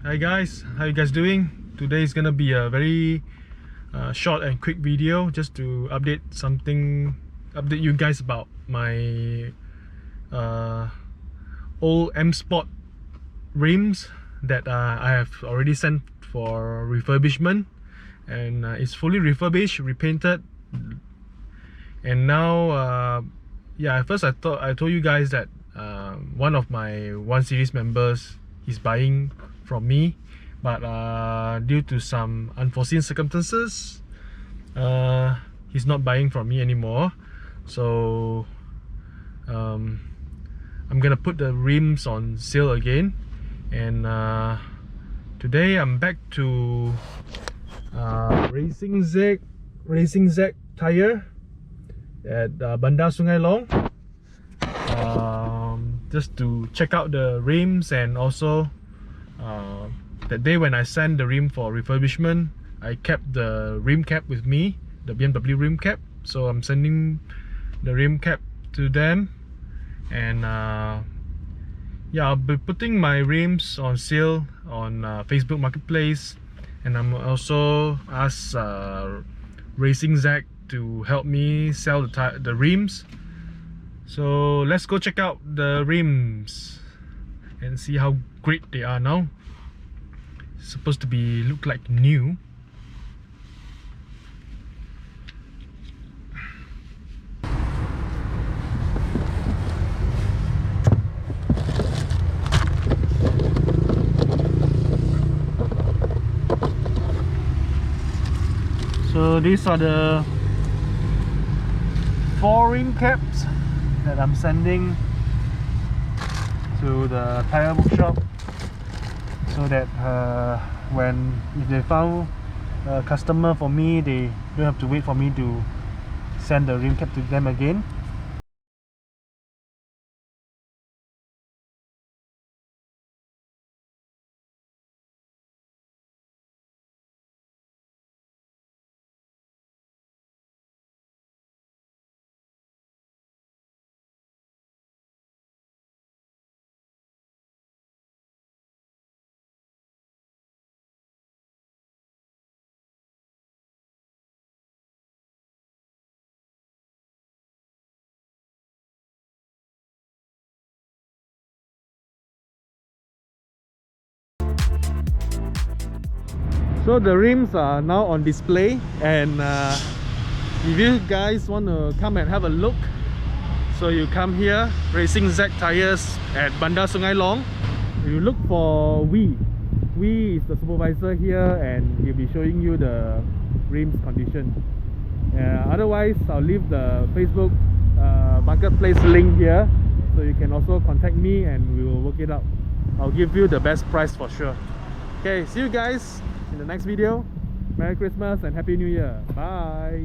Hi guys, how you guys doing? Today is gonna be a very short and quick video just to update you guys about my old M Sport rims that I have already sent for refurbishment, and it's fully refurbished, repainted, and now yeah, first I told you guys that one of my 1 Series members is buying from me, but due to some unforeseen circumstances, he's not buying from me anymore. So I'm gonna put the rims on sale again, and today I'm back to Racing Z tire at Bandar Sungai Long, just to check out the rims. And also that day when I sent the rim for refurbishment, I kept the rim cap with me, the BMW rim cap, so I'm sending the rim cap to them. And yeah, I'll be putting my rims on sale on Facebook Marketplace, and I'm also asked Racing Z to help me sell the rims. So let's go check out the rims and see how great they are now. It's supposed to be look like new. So these are the 4 rim caps that I'm sending to the tire bookshop, so that if they found a customer for me, they don't have to wait for me to send the rim cap to them again. So the rims are now on display, and if you guys want to come and have a look, so you come here, Racing Z tires at Bandar Sungai Long. You look for We is the supervisor here, and he'll be showing you the rims condition. Otherwise, I'll leave the Facebook marketplace link here, so you can also contact me and we will work it out. I'll give you the best price for sure. Okay, see you guys in the next video. Merry Christmas and Happy New Year. Bye.